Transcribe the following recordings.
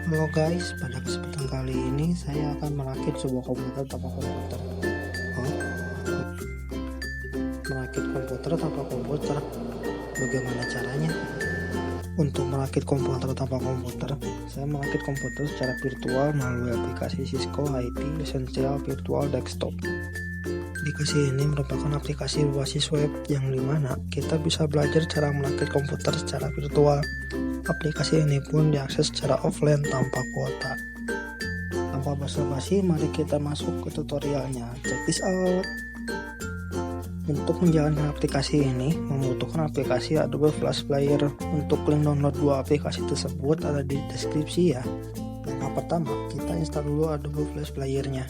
Halo guys, pada kesempatan kali ini saya akan merakit sebuah komputer tanpa komputer. Oh, merakit komputer tanpa komputer, bagaimana caranya? Untuk merakit komputer tanpa komputer, saya merakit komputer secara virtual melalui aplikasi Cisco IT Essential Virtual Desktop. Aplikasi ini merupakan aplikasi berbasis web yang dimana kita bisa belajar cara merakit komputer secara virtual. Aplikasi ini pun diakses secara offline tanpa kuota. Tanpa basa-basi, mari kita masuk ke tutorialnya. Check this out. Untuk menjalankan aplikasi ini membutuhkan aplikasi Adobe Flash Player. Untuk link download dua aplikasi tersebut ada di deskripsi ya. Yang pertama, kita install dulu Adobe Flash Player-nya.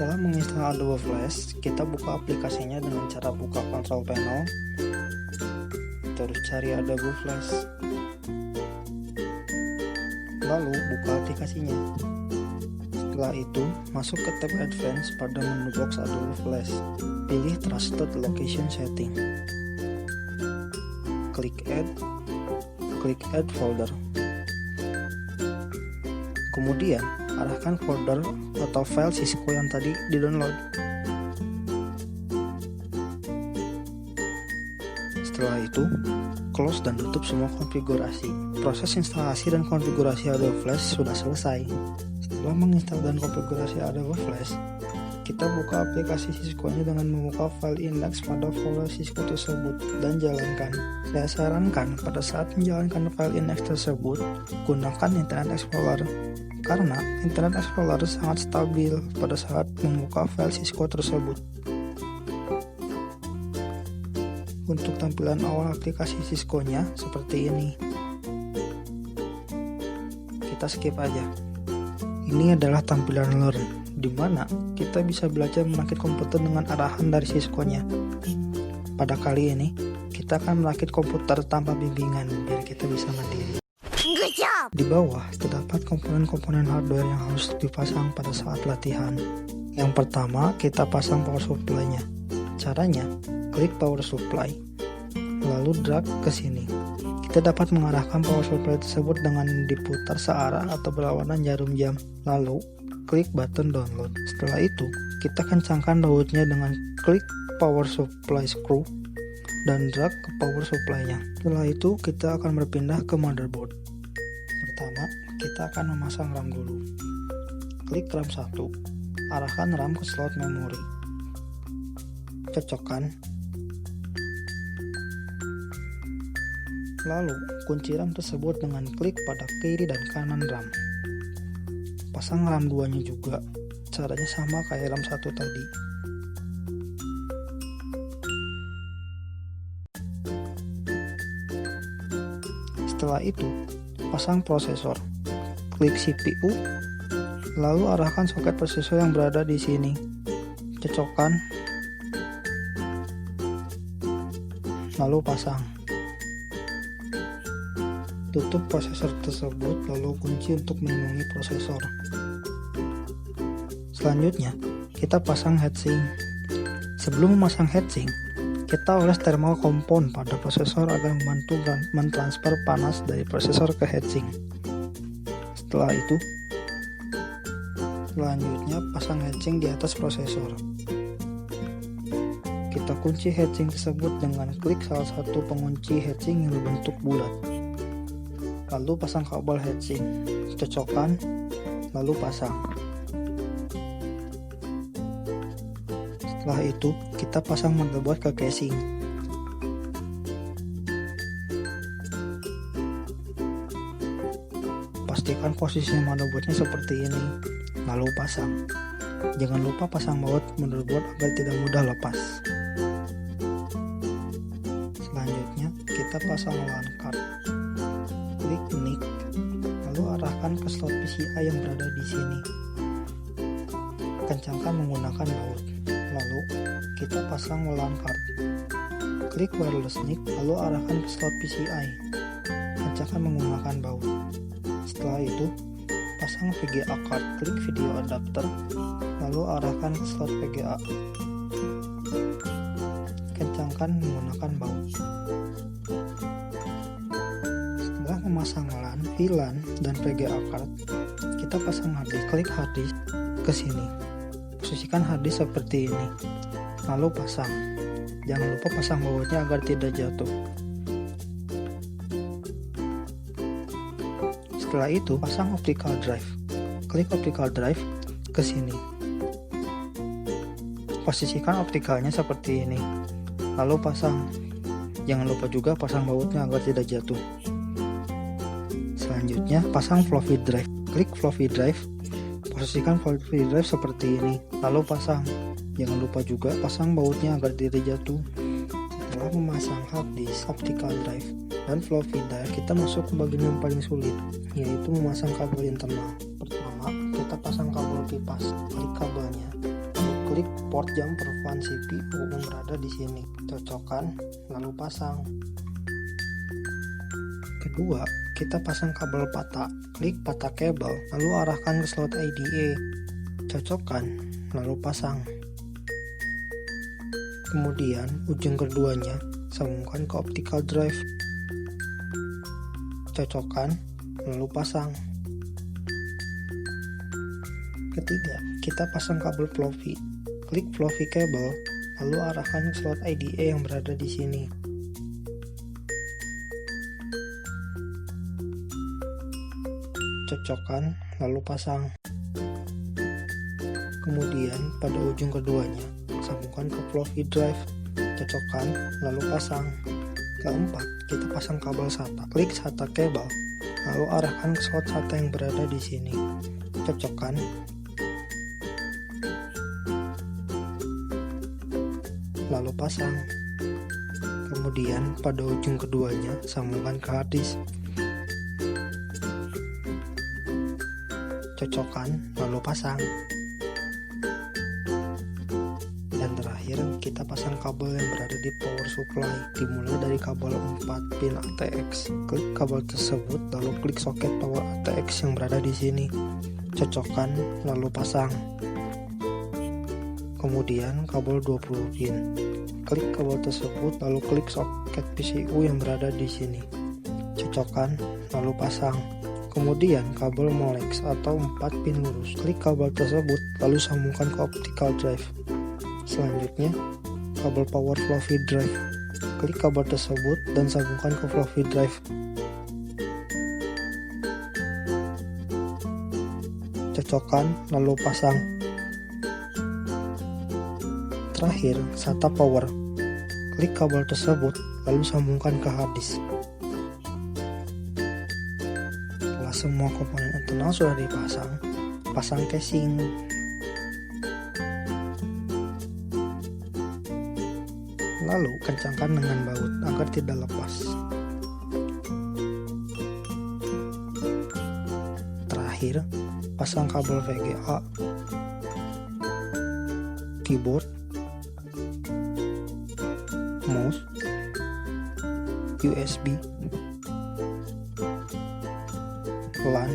Setelah menginstal Adobe Flash, kita buka aplikasinya dengan cara buka control panel, terus cari Adobe Flash, lalu buka aplikasinya. Setelah itu, masuk ke tab Advanced pada menu box Adobe Flash, pilih Trusted Location Setting, klik Add Folder. Kemudian, arahkan folder atau file Cisco yang tadi di-download. Setelah itu, close dan tutup semua konfigurasi. Proses instalasi dan konfigurasi Adobe Flash sudah selesai. Setelah menginstal dan konfigurasi Adobe Flash, kita buka aplikasi Cisco-nya dengan membuka file index pada folder Cisco tersebut dan jalankan. Saya sarankan pada saat menjalankan file index tersebut, gunakan Internet Explorer karena Internet Explorer sangat stabil pada saat membuka file Cisco tersebut. Untuk tampilan awal aplikasi Cisco-nya seperti ini. Kita skip aja. Ini adalah tampilan Learn, di mana kita bisa belajar merakit komputer dengan arahan dari Cisco-nya. Pada kali ini, kita akan merakit komputer tanpa bimbingan biar kita bisa mandiri. Di bawah terdapat komponen-komponen hardware yang harus dipasang pada saat latihan. Yang pertama, kita pasang power supply-nya. Caranya, klik power supply, lalu drag ke sini. Kita dapat mengarahkan power supply tersebut dengan diputar searah atau berlawanan jarum jam. Lalu, klik button download. Setelah itu, kita kencangkan bautnya dengan klik power supply screw dan drag ke power supply-nya. Setelah itu, kita akan berpindah ke motherboard. Pertama, kita akan memasang RAM dulu. Klik RAM 1, arahkan RAM ke slot memori. Cocokkan. Lalu, kunci RAM tersebut dengan klik pada kiri dan kanan RAM. Pasang RAM 2-nya juga. Caranya sama kayak RAM 1 tadi. Setelah itu, pasang prosesor. Klik CPU, lalu arahkan soket prosesor yang berada di sini. Cocokkan, lalu pasang. Tutup prosesor tersebut, lalu kunci untuk melindungi prosesor. Selanjutnya, kita pasang heatsink. Sebelum memasang heatsink, kita oles thermal compound pada prosesor agar membantu mentransfer panas dari prosesor ke heatsink. Setelah itu, selanjutnya pasang heatsink di atas prosesor. Kita kunci heatsink tersebut dengan klik salah satu pengunci heatsink yang berbentuk bulat. Lalu pasang kabel heatsink. Cocokkan, lalu pasang. Setelah itu, kita pasang motherboard ke casing. Pastikan posisi motherboardnya seperti ini, lalu pasang. Jangan lupa pasang baut motherboard agar tidak mudah lepas. Selanjutnya, kita pasang LAN card. Klik NIC, lalu arahkan ke slot PCI yang berada di sini. Kencangkan menggunakan baut. Lalu, kita pasang LAN card. Klik wireless NIC, lalu arahkan ke slot PCI. Kencangkan menggunakan baut. Setelah itu, pasang VGA card, klik video adapter, lalu arahkan ke slot VGA. Kencangkan menggunakan baut. Setelah memasang LAN, VLAN, dan VGA card, kita pasang harddisk. Klik harddisk ke sini. Posisikan harddisk seperti ini. Lalu pasang. Jangan lupa pasang bautnya agar tidak jatuh. Setelah itu, pasang optical drive. Klik optical drive ke sini. Posisikan optikalnya seperti ini. Lalu pasang. Jangan lupa juga pasang bautnya agar tidak jatuh. Selanjutnya, pasang floppy drive. Klik floppy drive. Posisikan floppy drive seperti ini. Lalu pasang. Jangan lupa juga pasang bautnya agar tidak jatuh. Setelah memasang hard disk, optical drive, dan floppy drive, kita masuk ke bagian yang paling sulit, yaitu memasang kabel internal. Pertama, kita pasang kabel kipas. Klik kabelnya. Lalu klik port jumper fan CPU yang berada di sini. Cocokkan, lalu pasang. Kedua, kita pasang kabel pata. Klik pata kabel, lalu arahkan ke slot IDE. Cocokkan, lalu pasang. Kemudian, ujung keduanya sambungkan ke optical drive. Cocokkan, lalu pasang. Ketiga, kita pasang kabel floppy. Klik floppy cable, lalu arahkan ke slot IDE yang berada di sini. Cocokkan, lalu pasang. Kemudian, pada ujung keduanya, sambungkan ke floppy drive. Cocokkan, lalu pasang. Keempat, kita pasang kabel SATA. Klik SATA cable, lalu arahkan ke slot SATA yang berada di sini. Cocokkan. Lalu pasang. Kemudian pada ujung keduanya sambungkan ke hard disk. Cocokkan, lalu pasang. Dan terakhir, kita pasang kabel yang berada di power supply, dimulai dari kabel 4 pin ATX. Klik kabel tersebut, lalu klik soket power ATX yang berada di sini. Cocokkan, lalu pasang. Kemudian kabel 20 pin. Klik kabel tersebut, lalu klik soket PCU yang berada di sini. Cocokkan, lalu pasang. Kemudian kabel molex atau 4 pin lurus. Klik kabel tersebut, lalu sambungkan ke optical drive. Selanjutnya, kabel power floppy drive. Klik kabel tersebut dan sambungkan ke floppy drive. Cocokkan, lalu pasang. Terakhir, SATA power. Klik kabel tersebut, lalu sambungkan ke hard disk. Setelah semua komponen internal sudah dipasang, pasang casing. Lalu kencangkan dengan baut agar tidak lepas. Terakhir, pasang kabel VGA, keyboard, mouse, USB, LAN,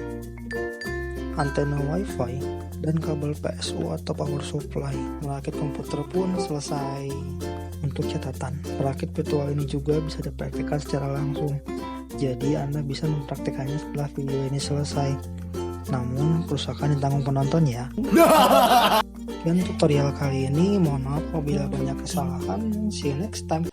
antena WiFi, dan kabel PSU atau power supply. Merakit komputer pun selesai. Untuk catatan, perakit virtual ini juga bisa dipraktikkan secara langsung. Jadi Anda bisa mempraktikannya setelah video ini selesai. Namun kerusakan ditanggung penonton ya. Sekian tutorial kali ini. Mohon maaf apabila banyak kesalahan. See you next time.